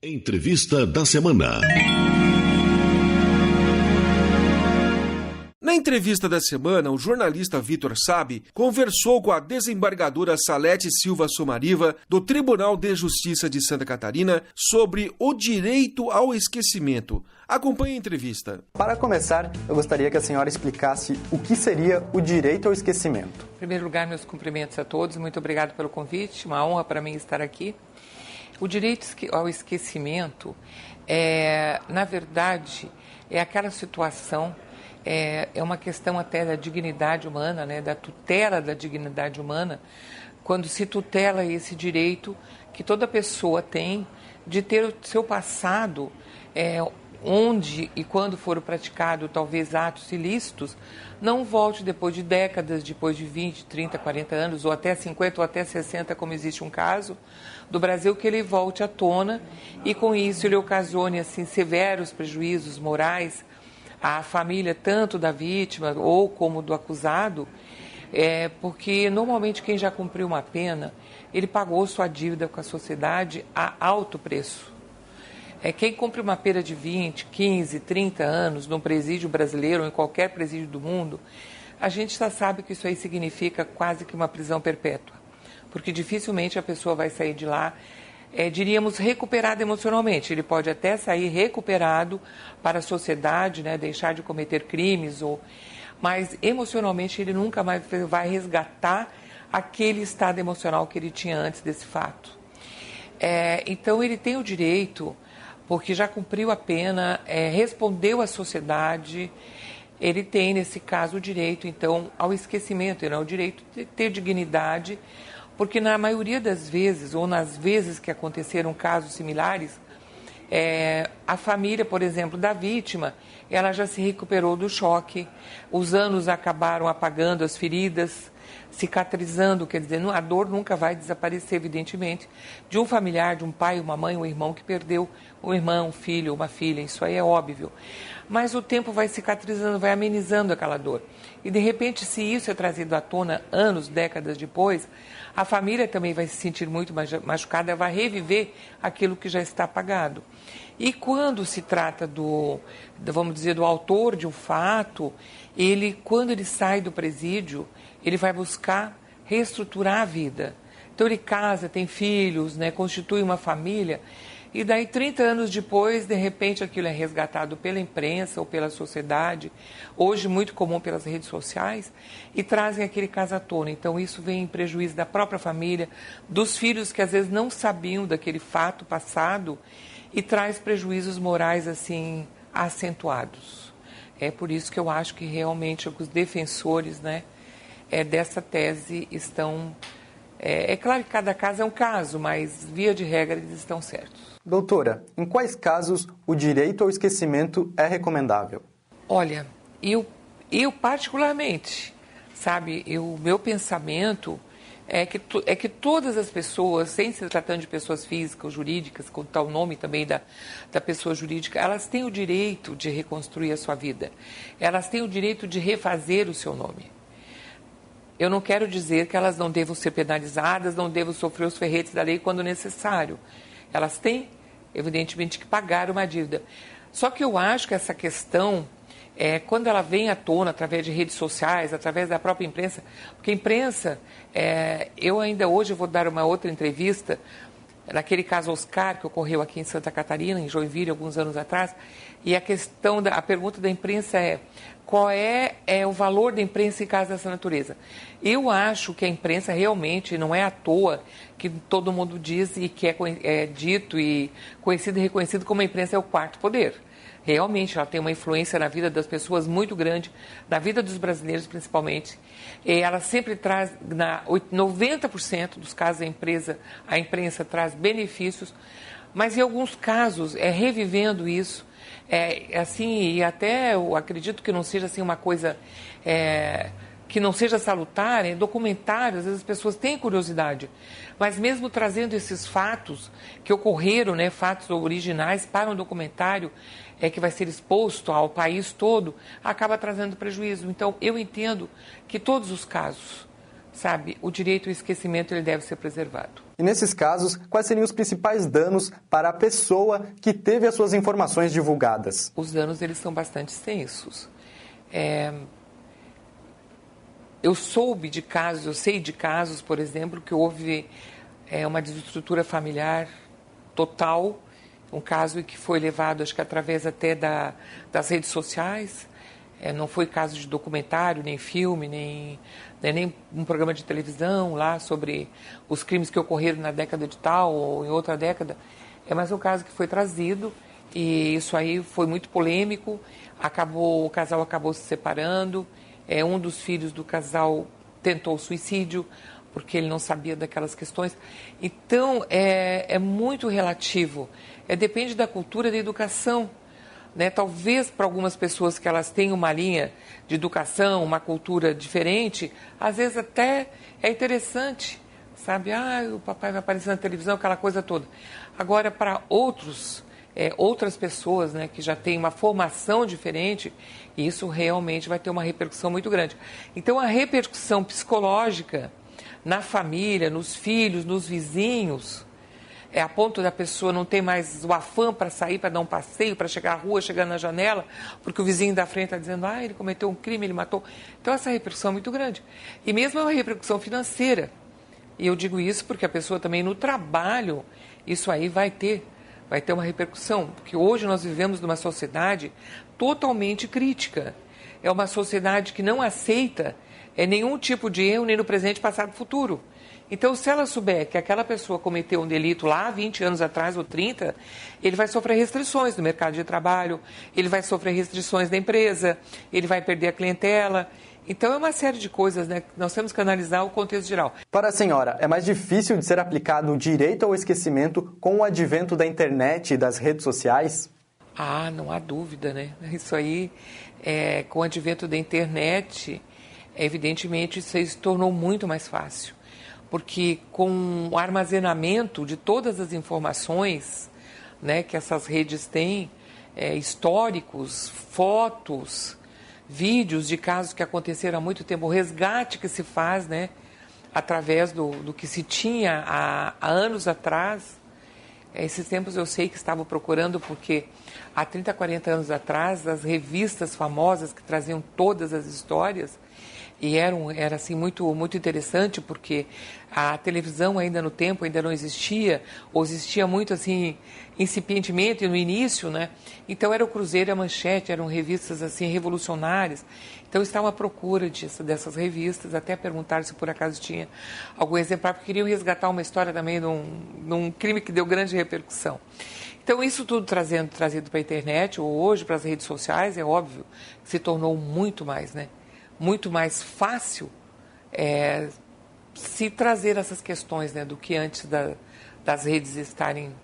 Entrevista da semana. Na entrevista da semana, o jornalista Vitor Sabe conversou com a desembargadora Salete Silva Somariva, do Tribunal de Justiça de Santa Catarina, sobre o direito ao esquecimento. Acompanhe a entrevista. Para começar, eu gostaria que a senhora explicasse o que seria o direito ao esquecimento. Em primeiro lugar, meus cumprimentos a todos. Muito obrigado pelo convite. Uma honra para mim estar aqui. O direito ao esquecimento, na verdade, é aquela situação, é uma questão até da dignidade humana, né, da tutela da dignidade humana, quando se tutela esse direito que toda pessoa tem de ter o seu passado, onde e quando for praticado talvez atos ilícitos, não volte depois de décadas, depois de 20, 30, 40 anos, ou até 50 ou até 60, como existe um caso do Brasil, que ele volte à tona e com isso ele ocasione assim, severos prejuízos morais à família, tanto da vítima ou como do acusado, porque normalmente quem já cumpriu uma pena, ele pagou sua dívida com a sociedade a alto preço. Quem cumpre uma pena de 20, 15, 30 anos num presídio brasileiro ou em qualquer presídio do mundo, a gente já sabe que isso aí significa quase que uma prisão perpétua, porque dificilmente a pessoa vai sair de lá, diríamos, recuperado emocionalmente. Ele pode até sair recuperado para a sociedade, né, deixar de cometer crimes, mas emocionalmente ele nunca mais vai resgatar aquele estado emocional que ele tinha antes desse fato. Então ele tem o direito, porque já cumpriu a pena, respondeu à sociedade, ele tem, nesse caso, o direito, então, ao esquecimento, o direito de ter dignidade, porque na maioria das vezes, ou nas vezes que aconteceram casos similares, a família, por exemplo, da vítima, ela já se recuperou do choque, os anos acabaram apagando as feridas, cicatrizando, quer dizer, a dor nunca vai desaparecer, evidentemente, de um familiar, de um pai, uma mãe, um irmão que perdeu um irmão, um filho, uma filha, isso aí é óbvio. Mas o tempo vai cicatrizando, vai amenizando aquela dor. E, de repente, se isso é trazido à tona anos, décadas depois, a família também vai se sentir muito machucada, vai reviver aquilo que já está apagado. E quando se trata vamos dizer, do autor de um fato, quando ele sai do presídio, ele vai buscar reestruturar a vida. Então ele casa, tem filhos, né, constitui uma família, e daí 30 anos depois, de repente, aquilo é resgatado pela imprensa ou pela sociedade, hoje muito comum pelas redes sociais, e trazem aquele caso à tona. Então isso vem em prejuízo da própria família, dos filhos que às vezes não sabiam daquele fato passado, e traz prejuízos morais assim acentuados. É por isso que eu acho que realmente os defensores, né, dessa tese estão... É claro que cada caso é um caso, mas via de regra eles estão certos. Doutora, em quais casos o direito ao esquecimento é recomendável? Olha, eu particularmente, sabe, o meu pensamento é que todas as pessoas, sem se tratando de pessoas físicas ou jurídicas, com tal nome também da pessoa jurídica, elas têm o direito de reconstruir a sua vida. Elas têm o direito de refazer o seu nome. Eu não quero dizer que elas não devam ser penalizadas, não devam sofrer os ferretes da lei quando necessário. Elas têm, evidentemente, que pagar uma dívida. Só que eu acho que essa questão, quando ela vem à tona através de redes sociais, através da própria imprensa, porque a imprensa, eu ainda hoje vou dar uma outra entrevista, naquele caso Oscar, que ocorreu aqui em Santa Catarina, em Joinville, alguns anos atrás, e a pergunta da imprensa qual é o valor da imprensa em casos dessa natureza? Eu acho que a imprensa realmente não é à toa que todo mundo diz e que é dito e conhecido e reconhecido como a imprensa é o quarto poder. Realmente, ela tem uma influência na vida das pessoas muito grande, na vida dos brasileiros principalmente. Ela sempre traz, 90% dos casos a imprensa traz benefícios, mas em alguns casos, revivendo isso, assim, e até eu acredito que não seja assim uma coisa que não seja salutar, documentários, às vezes as pessoas têm curiosidade, mas mesmo trazendo esses fatos que ocorreram, né, fatos originais para um documentário que vai ser exposto ao país todo, acaba trazendo prejuízo. Então, eu entendo que todos os casos sabe, o direito ao esquecimento ele deve ser preservado. E nesses casos, quais seriam os principais danos para a pessoa que teve as suas informações divulgadas? Os danos eles são bastante extensos. Eu sei de casos, por exemplo, que houve uma desestrutura familiar total, um caso que foi levado, acho que através até das redes sociais, não foi caso de documentário, nem filme, nem um programa de televisão lá sobre os crimes que ocorreram na década de tal ou em outra década, mas um caso que foi trazido e isso aí foi muito polêmico, o casal acabou se separando, um dos filhos do casal tentou suicídio, porque ele não sabia daquelas questões. Então, é muito relativo, depende da cultura e da educação. Né? Talvez para algumas pessoas que elas têm uma linha de educação, uma cultura diferente, às vezes até é interessante, sabe? O papai vai aparecer na televisão, aquela coisa toda. Agora, para outras pessoas, né, que já têm uma formação diferente, isso realmente vai ter uma repercussão muito grande. Então, a repercussão psicológica na família, nos filhos, nos vizinhos, a ponto da pessoa não ter mais o afã para sair, para dar um passeio, para chegar à rua, chegar na janela, porque o vizinho da frente está dizendo, ele cometeu um crime, ele matou. Então, essa repercussão é muito grande. E mesmo é uma repercussão financeira. E eu digo isso porque a pessoa também no trabalho, isso aí vai ter uma repercussão. Porque hoje nós vivemos numa sociedade totalmente crítica. É uma sociedade que não aceita nenhum tipo de erro, nem no presente, passado e futuro. Então, se ela souber que aquela pessoa cometeu um delito lá 20 anos atrás ou 30, ele vai sofrer restrições no mercado de trabalho, ele vai sofrer restrições da empresa, ele vai perder a clientela. Então, é uma série de coisas, né? Nós temos que analisar o contexto geral. Para a senhora, é mais difícil de ser aplicado o direito ao esquecimento com o advento da internet e das redes sociais? Não há dúvida, né? Isso aí, com o advento da internet, evidentemente, isso aí se tornou muito mais fácil. Porque com o armazenamento de todas as informações, né, que essas redes têm, históricos, fotos, vídeos de casos que aconteceram há muito tempo, o resgate que se faz, né, através do que se tinha há anos atrás. Esses tempos eu sei que estava procurando, porque há 30, 40 anos atrás, as revistas famosas que traziam todas as histórias, e era assim, muito, muito interessante, porque a televisão ainda no tempo ainda não existia, ou existia muito assim, incipientemente no início, né? Então era o Cruzeiro e a Manchete, eram revistas assim, revolucionárias. Então estava à procura dessas revistas, até perguntar se por acaso tinha algum exemplar, porque queriam resgatar uma história também de um crime que deu grande repercussão. Então isso tudo trazido para a internet, ou hoje para as redes sociais, é óbvio, se tornou muito mais, né? Muito mais fácil se trazer essas questões, né, do que antes das redes estarem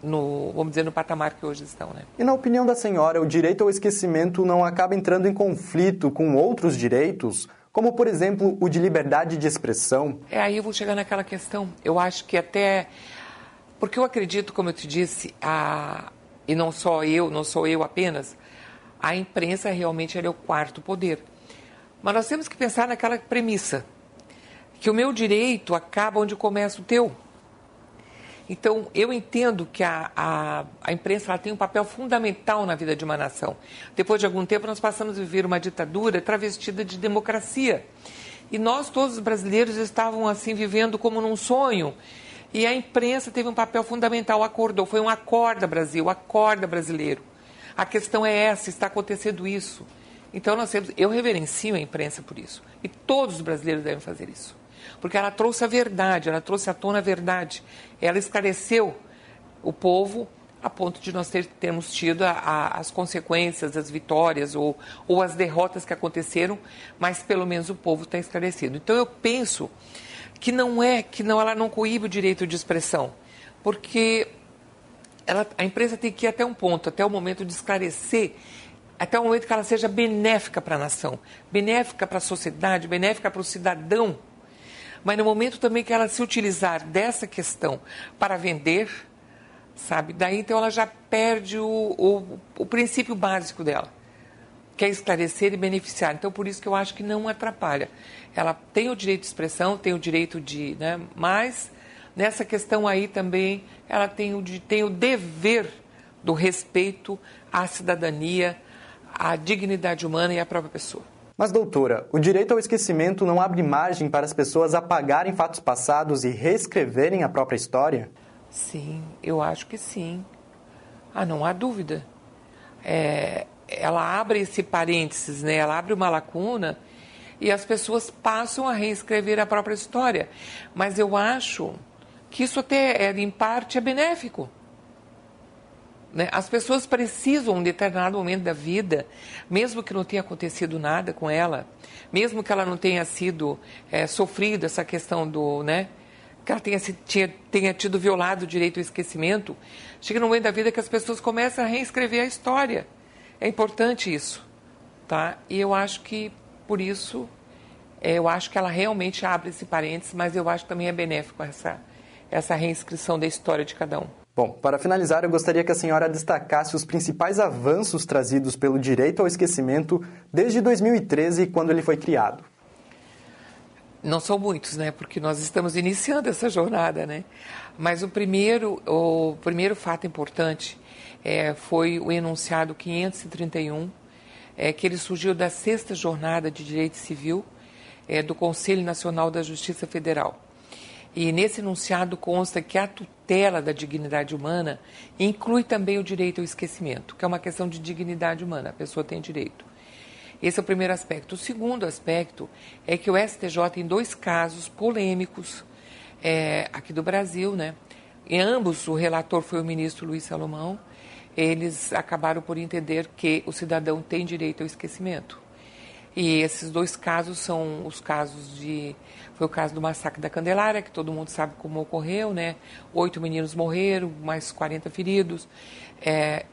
vamos dizer, no patamar que hoje estão, né? E na opinião da senhora, o direito ao esquecimento não acaba entrando em conflito com outros direitos, como, por exemplo, o de liberdade de expressão? Aí eu vou chegar naquela questão. Eu acho que até... Porque eu acredito, como eu te disse, e não sou eu apenas, a imprensa realmente é o quarto poder. Mas nós temos que pensar naquela premissa, que o meu direito acaba onde começa o teu. Então, eu entendo que a imprensa ela tem um papel fundamental na vida de uma nação. Depois de algum tempo, nós passamos a viver uma ditadura travestida de democracia. E nós, todos os brasileiros, estavam assim vivendo como num sonho. E a imprensa teve um papel fundamental, acordou. Foi um acorda Brasil, acorda brasileiro. A questão é essa, está acontecendo isso. Então, eu reverencio a imprensa por isso. E todos os brasileiros devem fazer isso. Porque ela trouxe a verdade, ela trouxe à tona a verdade. Ela esclareceu o povo a ponto de nós termos tido as consequências, as vitórias ou as derrotas que aconteceram, mas pelo menos o povo está esclarecido. Então, eu penso que ela não coíbe o direito de expressão, porque a imprensa tem que ir até um ponto, até o momento de esclarecer, até o momento que ela seja benéfica para a nação, benéfica para a sociedade, benéfica para o cidadão, mas no momento também que ela se utilizar dessa questão para vender, sabe, daí então ela já perde o princípio básico dela, quer esclarecer e beneficiar. Então, por isso que eu acho que não atrapalha. Ela tem o direito de expressão, tem o direito de... né, mas, nessa questão aí também, ela tem o dever do respeito à cidadania, à dignidade humana e à própria pessoa. Mas, doutora, o direito ao esquecimento não abre margem para as pessoas apagarem fatos passados e reescreverem a própria história? Sim, eu acho que sim. Não há dúvida. Ela abre esse parênteses, né? Ela abre uma lacuna e as pessoas passam a reescrever a própria história. Mas eu acho que isso até, em parte, é benéfico. Né? As pessoas precisam, em determinado momento da vida, mesmo que não tenha acontecido nada com ela, mesmo que ela não tenha sido sofrido essa questão do... né? Que ela tenha tido violado o direito ao esquecimento, chega no momento da vida que as pessoas começam a reescrever a história. É importante isso, tá? E eu acho que, por isso, eu acho que ela realmente abre esse parênteses, mas eu acho que também é benéfico essa reescrição da história de cada um. Bom, para finalizar, eu gostaria que a senhora destacasse os principais avanços trazidos pelo direito ao esquecimento desde 2013, quando ele foi criado. Não são muitos, né? Porque nós estamos iniciando essa jornada, né? Mas o primeiro fato importante foi o enunciado 531, que ele surgiu da 6ª Jornada de Direito Civil do Conselho Nacional da Justiça Federal. E nesse enunciado consta que a tutela da dignidade humana inclui também o direito ao esquecimento, que é uma questão de dignidade humana, a pessoa tem direito. Esse é o primeiro aspecto. O segundo aspecto é que o STJ, em 2 casos polêmicos aqui do Brasil, né? Em ambos, o relator foi o ministro Luiz Salomão, eles acabaram por entender que o cidadão tem direito ao esquecimento. E esses 2 casos são os casos foi o caso do massacre da Candelária, que todo mundo sabe como ocorreu, né? 8 meninos morreram, mais 40 feridos,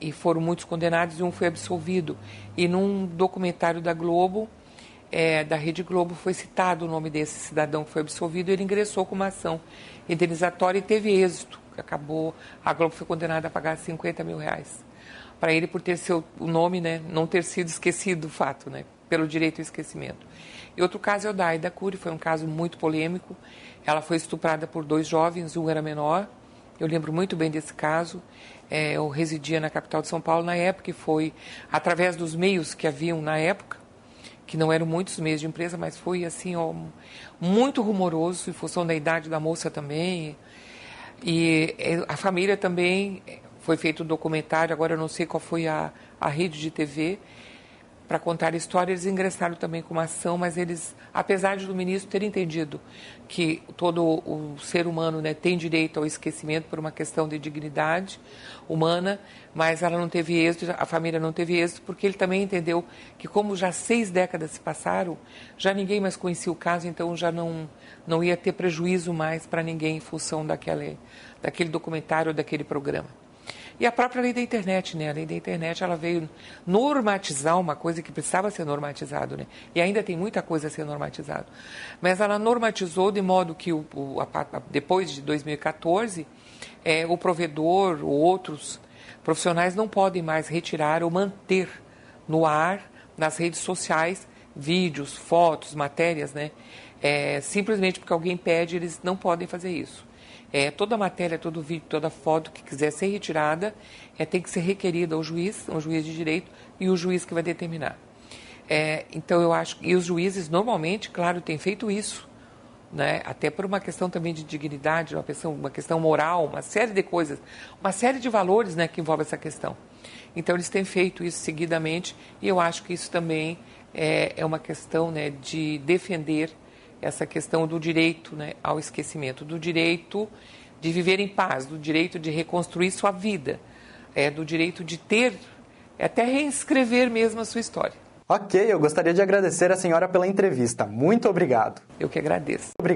e foram muitos condenados e um foi absolvido. E num documentário da Globo, da Rede Globo, foi citado o nome desse cidadão que foi absolvido, ele ingressou com uma ação indenizatória e teve êxito. A Globo foi condenada a pagar R$50 mil para ele por ter o nome, né, não ter sido esquecido, o fato, né, pelo direito ao esquecimento. E outro caso é o da Aida Cury, foi um caso muito polêmico. Ela foi estuprada por 2 jovens, um era menor. Eu lembro muito bem desse caso. Eu residia na capital de São Paulo na época e foi através dos meios que haviam na época, que não eram muitos meios de empresa, mas foi assim, muito rumoroso, em função da idade da moça também. E a família também, foi feito um documentário, agora eu não sei qual foi a rede de TV, para contar a história. Eles ingressaram também com uma ação, mas eles, apesar de o ministro ter entendido que todo o ser humano, né, tem direito ao esquecimento por uma questão de dignidade humana, mas ela não teve êxito, a família não teve êxito, porque ele também entendeu que como já 6 décadas se passaram, já ninguém mais conhecia o caso, então já não ia ter prejuízo mais para ninguém em função daquele documentário, daquele programa. E a própria lei da internet, né? A lei da internet, ela veio normatizar uma coisa que precisava ser normatizado, né? E ainda tem muita coisa a ser normatizado. Mas ela normatizou de modo que, depois de 2014, o provedor ou outros profissionais não podem mais retirar ou manter no ar, nas redes sociais, vídeos, fotos, matérias, né? Simplesmente porque alguém pede, eles não podem fazer isso. Toda matéria, todo vídeo, toda foto que quiser ser retirada, tem que ser requerida ao juiz, um juiz de direito, e o juiz que vai determinar. Então, eu acho que os juízes, normalmente, claro, têm feito isso, né? Até por uma questão também de dignidade, uma questão moral, uma série de coisas, uma série de valores, né, que envolve essa questão. Então, eles têm feito isso seguidamente, e eu acho que isso também é uma questão, né, de defender essa questão do direito, né, ao esquecimento, do direito de viver em paz, do direito de reconstruir sua vida, do direito de até reescrever mesmo a sua história. Ok, eu gostaria de agradecer a senhora pela entrevista. Muito obrigado. Eu que agradeço. Obrigado.